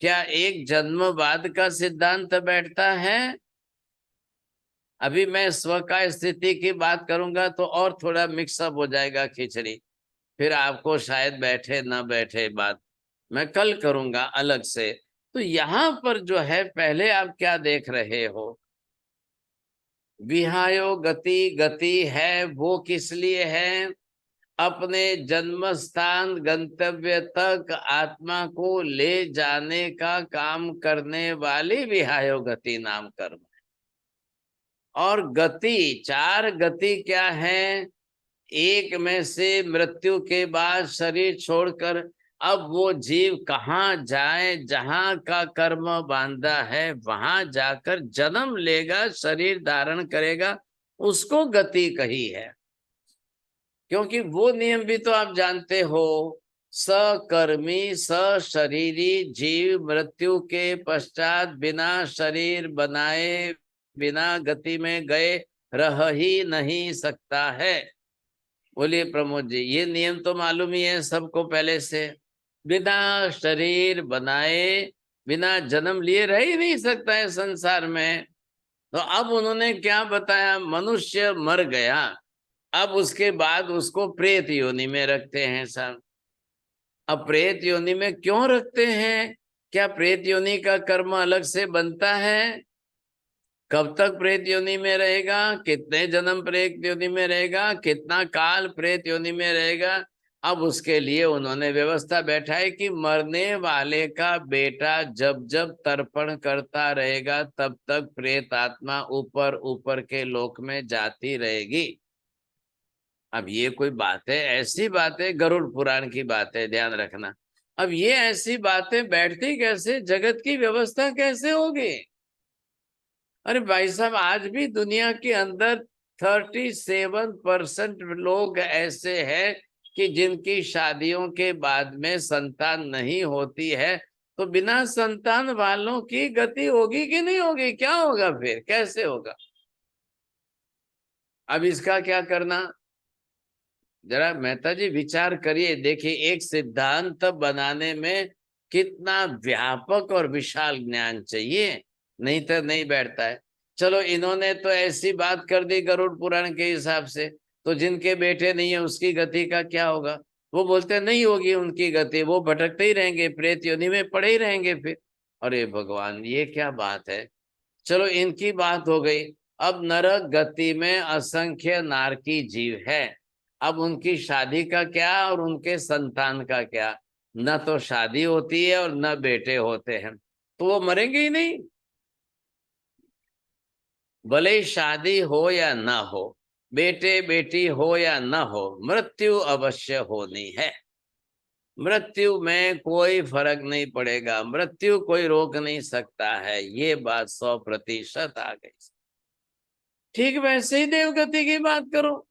क्या एक जन्मवाद का सिद्धांत बैठता है? अभी मैं स्व का स्थिति की बात करूंगा तो और थोड़ा मिक्सअप हो जाएगा खिचड़ी, फिर आपको शायद बैठे ना बैठे बात, मैं कल करूंगा अलग से। तो यहाँ पर जो है, पहले आप क्या देख रहे हो? विहायो गति, गति है वो किस लिए है? अपने जन्म स्थान गंतव्य तक आत्मा को ले जाने का काम करने वाली विहायो गति नाम कर्म है। और गति, 4 गति क्या है? एक में से मृत्यु के बाद शरीर छोड़कर अब वो जीव कहाँ जाए, जहां का कर्म बांधा है वहां जाकर जन्म लेगा, शरीर धारण करेगा, उसको गति कही है। क्योंकि वो नियम भी तो आप जानते हो, सकर्मी सशरीरी जीव मृत्यु के पश्चात बिना शरीर बनाए, बिना गति में गए रह ही नहीं सकता है। बोलिए प्रमोद जी, ये नियम तो मालूम ही है सबको पहले से। बिना शरीर बनाए बिना जन्म लिए रह ही नहीं सकता है संसार में। तो अब उन्होंने क्या बताया, मनुष्य मर गया, अब उसके बाद उसको प्रेत योनि में रखते हैं सब। अब प्रेत योनि में क्यों रखते हैं? क्या प्रेत योनि का कर्म अलग से बनता है? कब तक प्रेत योनि में रहेगा? कितने जन्म प्रेत योनि में रहेगा? कितना काल प्रेत योनि में रहेगा? अब उसके लिए उन्होंने व्यवस्था बैठाई कि मरने वाले का बेटा जब जब तर्पण करता रहेगा तब तक प्रेत आत्मा ऊपर ऊपर के लोक में जाती रहेगी। अब ये कोई बात है? ऐसी बातें गरुड़ पुराण की बात है, ध्यान रखना। अब ये ऐसी बातें बैठती कैसे? जगत की व्यवस्था कैसे होगी? अरे भाई साहब, आज भी दुनिया के अंदर 37% लोग ऐसे हैं कि जिनकी शादियों के बाद में संतान नहीं होती है। तो बिना संतान वालों की गति होगी कि नहीं होगी? क्या होगा फिर? कैसे होगा? अब इसका क्या करना? जरा मेहता जी विचार करिए। देखिए, एक सिद्धांत बनाने में कितना व्यापक और विशाल ज्ञान चाहिए, नहीं तो नहीं बैठता है। चलो, इन्होंने तो ऐसी बात कर दी गरुड़ पुराण के हिसाब से, तो जिनके बेटे नहीं है उसकी गति का क्या होगा? वो बोलते नहीं होगी उनकी गति, वो भटकते ही रहेंगे, प्रेत योनि में पड़े ही रहेंगे फिर। अरे भगवान, ये क्या बात है? चलो, इनकी बात हो गई। अब नरक गति में असंख्य नारकी जीव है। अब उनकी शादी का क्या और उनके संतान का क्या? न तो शादी होती है और न बेटे होते हैं, तो वो मरेंगे ही नहीं। भले शादी हो या ना हो, बेटे बेटी हो या न हो, मृत्यु अवश्य होनी है। मृत्यु में कोई फर्क नहीं पड़ेगा, मृत्यु कोई रोक नहीं सकता है। ये बात 100% आ गई। ठीक वैसे ही देवगति की बात करो।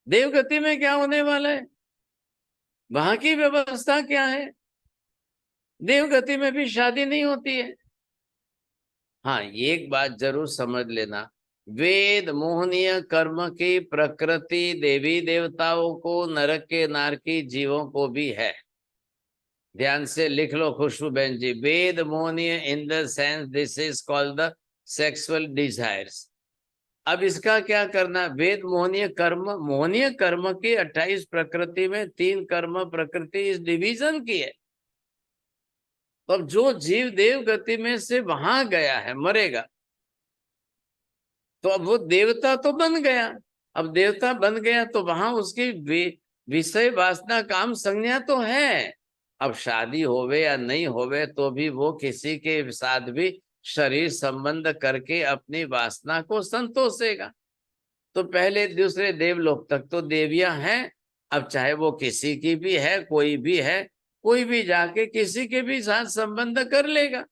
देवगति में क्या होने वाला है? वहां की व्यवस्था क्या है? देवगति में भी शादी नहीं होती है। हाँ, एक बात जरूर समझ लेना, वेद मोहनीय कर्म की प्रकृति देवी देवताओं को, नरक के नारकी जीवों को भी है। ध्यान से लिख लो खुशबू बहन जी, वेद मोहनीय in the sense this is called the sexual desires. अब इसका क्या करना? वेद मोहनीय कर्म की 28 प्रकृति में 3 कर्म प्रकृति इस डिवीजन की है। तो अब जो जीव देव गति में से वहां गया है, मरेगा, तो अब वो देवता तो बन गया। अब देवता बन गया तो वहां उसकी विषय वासना काम संज्ञा तो है। अब शादी होवे या नहीं होवे तो भी वो किसी के साथ भी शरीर संबंध करके अपनी वासना को संतोषेगा। तो पहले दूसरे देवलोक तक तो देवियां हैं। अब चाहे वो किसी की भी है, कोई भी है, कोई भी जाके किसी के भी साथ संबंध कर लेगा,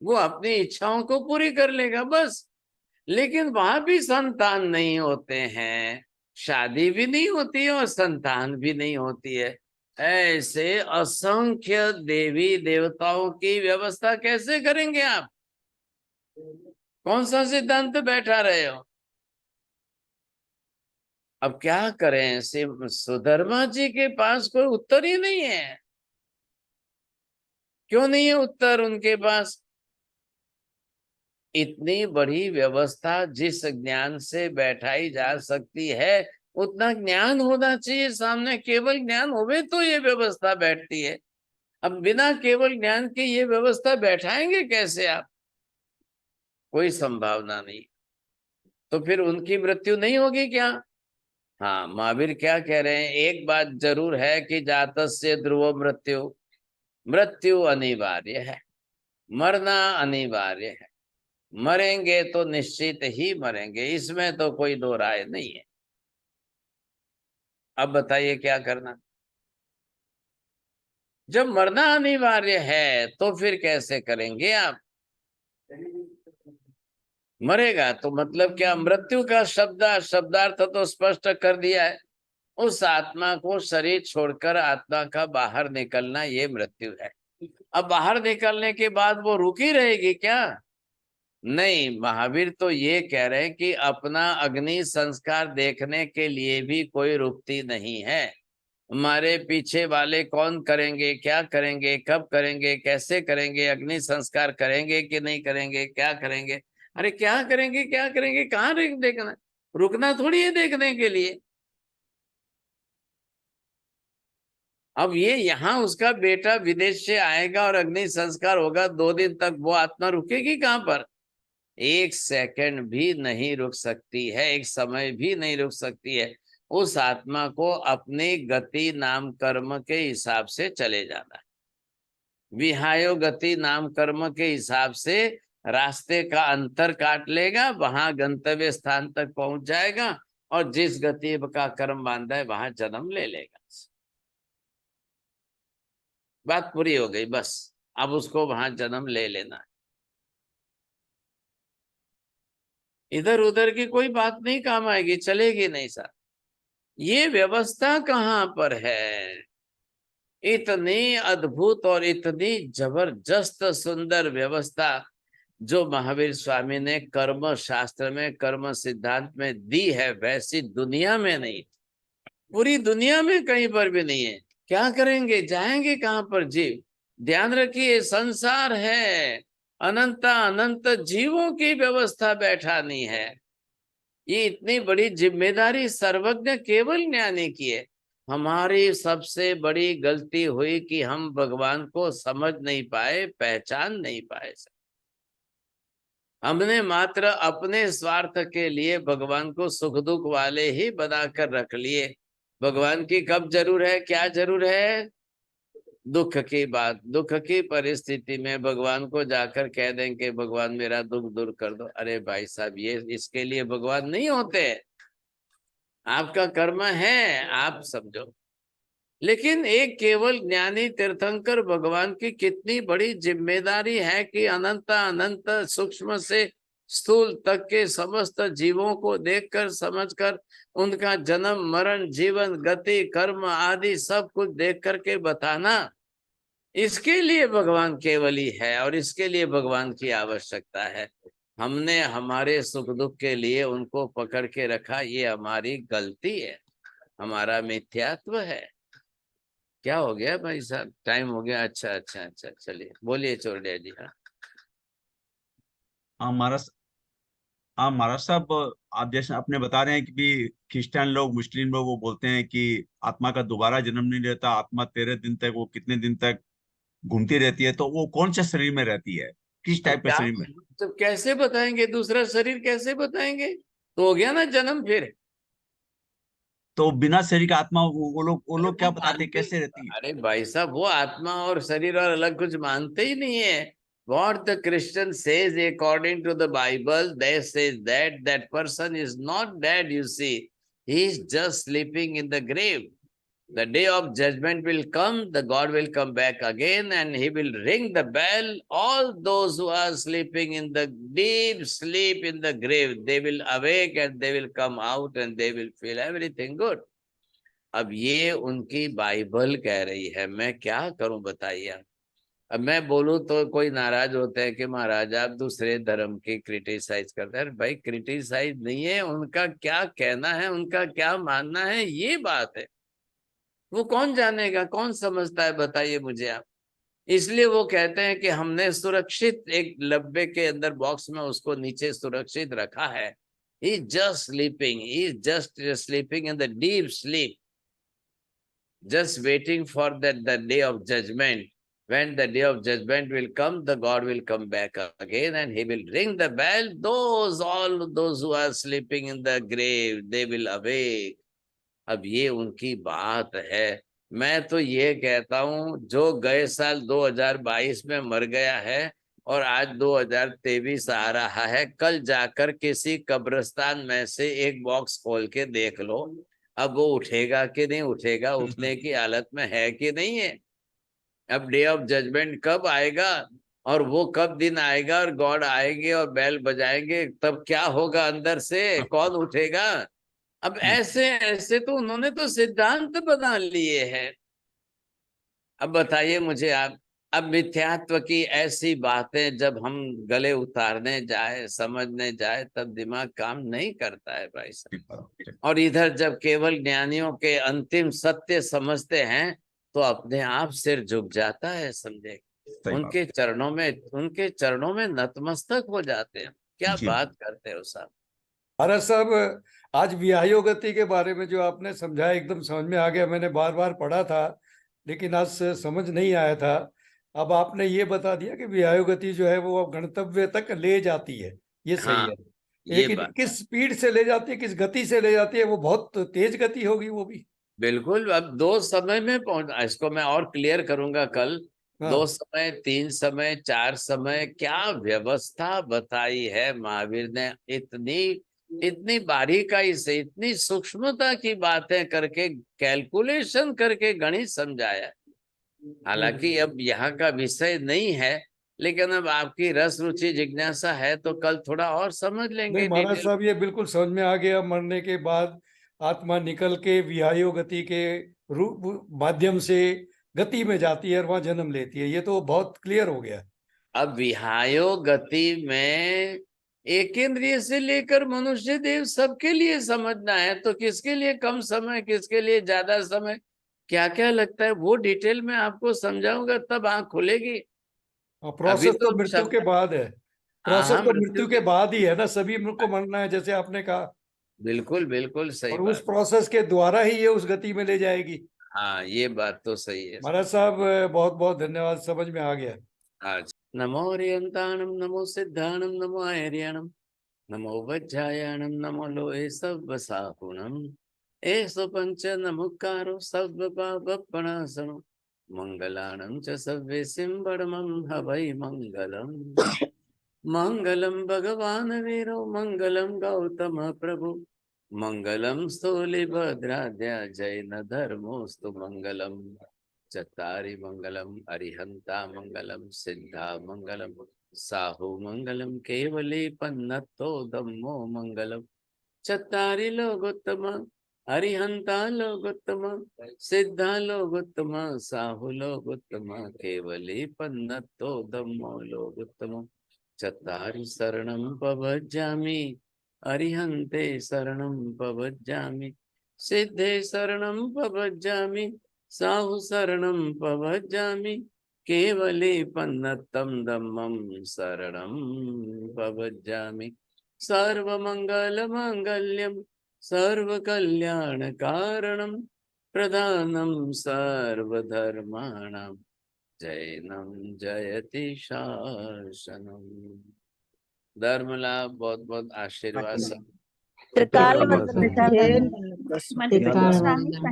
वो अपनी इच्छाओं को पूरी कर लेगा बस। लेकिन वहां भी संतान नहीं होते हैं, शादी भी नहीं होती है और संतान भी नहीं होती है। ऐसे असंख्य देवी देवताओं की व्यवस्था कैसे करेंगे आप? कौन सा सिद्धांत बैठा रहे हो? अब क्या करें? सुधर्मा जी के पास कोई उत्तर ही नहीं है। क्यों नहीं है उत्तर उनके पास? इतनी बड़ी व्यवस्था जिस ज्ञान से बैठाई जा सकती है, उतना ज्ञान होना चाहिए सामने। केवल ज्ञान होवे तो ये व्यवस्था बैठती है। अब बिना केवल ज्ञान के ये व्यवस्था बैठाएंगे कैसे आप? कोई संभावना नहीं। तो फिर उनकी मृत्यु नहीं होगी क्या? हाँ, महावीर क्या कह रहे हैं? एक बात जरूर है कि जातस्य ध्रुव मृत्यु, मृत्यु अनिवार्य है, मरना अनिवार्य है। मरेंगे तो निश्चित ही मरेंगे, इसमें तो कोई दो राय नहीं है। अब बताइए क्या करना? जब मरना अनिवार्य है तो फिर कैसे करेंगे आप? मरेगा तो मतलब क्या? मृत्यु का शब्दार्थ तो स्पष्ट कर दिया है। उस आत्मा को शरीर छोड़कर आत्मा का बाहर निकलना, ये मृत्यु है। अब बाहर निकलने के बाद वो रुकी रहेगी क्या? नहीं, महावीर तो ये कह रहे हैं कि अपना अग्नि संस्कार देखने के लिए भी कोई रुकती नहीं है। हमारे पीछे वाले कौन करेंगे, क्या करेंगे, कब करेंगे, कैसे करेंगे, अग्नि संस्कार करेंगे कि नहीं करेंगे, क्या करेंगे। अरे क्या करेंगे, क्या करेंगे, कहाँ देखना, रुकना थोड़ी है देखने के लिए। अब ये यहाँ उसका बेटा विदेश से आएगा और अग्नि संस्कार होगा, 2 दिन तक वो आत्मा रुकेगी कहाँ पर? 1 सेकंड भी नहीं रुक सकती है, एक समय भी नहीं रुक सकती है। उस आत्मा को अपनी गति नाम कर्म के हिसाब से चले जाना है। विहायो गति नाम कर्म के हिसाब से रास्ते का अंतर काट लेगा, वहां गंतव्य स्थान तक पहुंच जाएगा और जिस गति का कर्म बांधा है वहां जन्म ले लेगा। बात पूरी हो गई, बस अब उसको वहां जन्म ले लेना है। इधर उधर की कोई बात नहीं काम आएगी, चलेगी नहीं सर। ये व्यवस्था कहाँ पर है? इतनी अद्भुत और इतनी जबरदस्त सुंदर व्यवस्था जो महावीर स्वामी ने कर्म शास्त्र में, कर्म सिद्धांत में दी है, वैसी दुनिया में नहीं, पूरी दुनिया में कहीं पर भी नहीं है। क्या करेंगे, जाएंगे कहाँ पर जीव? ध्यान रखिए, संसार है, अनंत अनंत जीवों की व्यवस्था बैठानी है। ये इतनी बड़ी जिम्मेदारी सर्वज्ञ केवल ज्ञानी की है। हमारी सबसे बड़ी गलती हुई कि हम भगवान को समझ नहीं पाए, पहचान नहीं पाए। हमने मात्र अपने स्वार्थ के लिए भगवान को सुख दुख वाले ही बनाकर रख लिए। भगवान की कब जरूर है, क्या जरूर है? दुख की बात, दुख की परिस्थिति में भगवान को जाकर कह देंगे भगवान मेरा दुख दूर कर दो। अरे भाई साहब, ये इसके लिए भगवान नहीं होते, आपका कर्म है, आप समझो। लेकिन एक केवल ज्ञानी तीर्थंकर भगवान की कितनी बड़ी जिम्मेदारी है कि अनंत अनंत सूक्ष्म से स्थूल तक के समस्त जीवों को देखकर समझकर उनका जन्म मरण जीवन गति कर्म आदि सब कुछ देख करके बताना, इसके लिए भगवान केवल ही है और इसके लिए भगवान की आवश्यकता है। हमने हमारे सुख दुख के लिए उनको पकड़ के रखा, ये हमारी गलती है, हमारा मिथ्यात्व है। क्या हो गया भाई साहब, टाइम हो गया? अच्छा अच्छा अच्छा, चलिए बोलिए चौड़िया जी। हाँ महाराज, हाँ महाराज साहब, आप जैसे अपने बता रहे हैं कि भी क्रिश्चियन लोग, मुस्लिम लोग वो बोलते हैं कि आत्मा का दोबारा जन्म नहीं लेता, आत्मा 13 दिन तक, वो कितने दिन तक घूमती रहती है। तो वो कौन से शरीर में रहती है, किस टाइप के क्या शरीर में? तो कैसे बताएंगे, दूसरा शरीर कैसे बताएंगे? तो हो गया ना जन्म फिर। तो बिना शरीर का आत्मा वो लोग क्या बताते हैं, कैसे रहती है? अरे भाई साहब, वो आत्मा और शरीर और अलग कुछ मानते ही नहीं है। What the Christian says according to the Bible, they says that that person is not dead, you see. He is just sleeping in the grave. The day of judgment will come, the God will come back again and he will ring the bell. All those who are sleeping in the deep sleep in the grave, they will awake and they will come out and they will feel everything good. अब ये उनकी बाइबल कह रही है, मैं क्या करूं बताइए। अब मैं बोलूं तो कोई नाराज होते हैं कि महाराज आप दूसरे धर्म की क्रिटिसाइज करते हैं। भाई क्रिटिसाइज नहीं है, उनका क्या कहना है, उनका क्या मानना है, ये बात है। वो कौन जानेगा, कौन समझता है, बताइए मुझे आप। इसलिए वो कहते हैं कि हमने सुरक्षित एक डब्बे के अंदर बॉक्स में उसको नीचे सुरक्षित रखा है। He is just sleeping, he is just sleeping in the deep sleep, just waiting for that the day of judgment. When the day of judgment will come, the God will come back again and he will ring the bell. All those who are sleeping in the grave, they will awake. अब ये उनकी बात है। मैं तो ये कहता हूँ, जो गए साल 2022 में मर गया है और आज 2023 आ रहा है, कल जाकर किसी कब्रिस्तान में से एक बॉक्स खोल के देख लो, अब वो उठेगा कि नहीं उठेगा, उठने की हालत में है कि नहीं है। अब डे ऑफ जजमेंट कब आएगा और वो कब दिन आएगा और गॉड आएंगे और बेल बजाएंगे, तब क्या होगा अंदर से, कौन उठेगा? अब ऐसे ऐसे तो उन्होंने तो सिद्धांत बना लिए हैं। अब बताइए मुझे आप, अब मिथ्यात्व की ऐसी बातें जब हम गले उतारने जाए, समझने जाए, तब दिमाग काम नहीं करता है भाई साहब। और इधर जब केवल ज्ञानियों के अंतिम सत्य समझते हैं तो अपने आप सिर झुक जाता है, समझे। उनके चरणों में नतमस्तक हो जाते हैं। क्या बात करते हो साहब। महाराज साहब, आज विहायोगति के बारे में जो आपने समझाया एकदम समझ में आ गया। मैंने बार बार पढ़ा था लेकिन आज समझ नहीं आया था। अब आपने ये बता दिया कि विहायोगति जो है वो अब गंतव्य तक ले जाती है, ये सही हाँ, है। ये लेकिन बात किस स्पीड से ले जाती है, किस गति से ले जाती है, वो बहुत तेज गति होगी वो भी। बिल्कुल। अब 2 समय में पहुंच, इसको मैं और क्लियर करूंगा कल। हाँ। 2 समय, 3 समय, 4 समय, क्या व्यवस्था बताई है महावीर ने। इतनी बारीकाई से, इतनी सूक्ष्मता की बातें करके, कैलकुलेशन करके गणित समझाया। हालांकि अब यहाँ का विषय नहीं है, लेकिन अब आपकी रस रुचि जिज्ञासा है तो कल थोड़ा और समझ लेंगे नहीं महाराज डिटेल। साहब, ये बिल्कुल समझ में आ गया। मरने के बाद आत्मा निकल के विहायो गति के रूप माध्यम से गति में जाती है और वहां जन्म लेती है। ये तो बहुत क्लियर हो गया। अब विहायो गति में एक इंद्रिय से लेकर मनुष्य देव सबके लिए समझना है, तो किसके लिए कम समय, किसके लिए ज्यादा समय, क्या क्या लगता है, वो डिटेल में आपको समझाऊंगा, तब आंख खुलेगी। प्रोसेस तो हम मृत्यु के बाद है। प्रोसेस हाँ, तो मृत्यु के बाद ही है ना। सभी को मरना है जैसे आपने कहा। बिल्कुल बिल्कुल सही और उस बात। प्रोसेस के द्वारा ही ये उस गति में ले जाएगी। हाँ, ये बात तो सही है महाराज साहब, बहुत बहुत धन्यवाद, समझ में आ गया आज। नमो रियंताणम, नमो सिद्धाणम, नमो आर्याणम, नमो वज्रायणम, नमो लोहे सब साहुणम, एसो पंच नमुकारो सब पापनाशनो, मंगलाणं च सव्यसिं परमं हवै मंगलम्। मंगलम भगवान वीरो, मंगलम गौतम प्रभु, मंगलम स्थूलिभद्राद्या जैन धर्मोस्तु मंगलम। चत्तारि मंगलम अरिहंता मंगलम, सिद्धा मंगलम, साहु मंगलम, केवली पन्नतो धम्मो मंगलम। चत्तारि लोकोत्तम, अरिहंता लोकोत्तम, सिद्धा लोकोत्तम, साहु लोकोत्तम, केवली पन्नतो धम्मो लोकोत्तम। चत्तारि शरणं पवज्जामि, अरिहन्ते शरणं पवज्जामि, सिद्धे शरणं पवज्जामि, साहु शरणं पवज्जामि, केवले पन्नतं धम्मं शरणं पवज्जामि। सर्वमंगलमांगल्यं, सर्वकल्याणकारणं, प्रधानं सर्वधर्माणां, जैनम जयति शासनम। धर्म लाभ, बहुत बहुत आशीर्वाद सब। त्रिकाल धन्यवाद। वंदन त्रिकाल वंदन।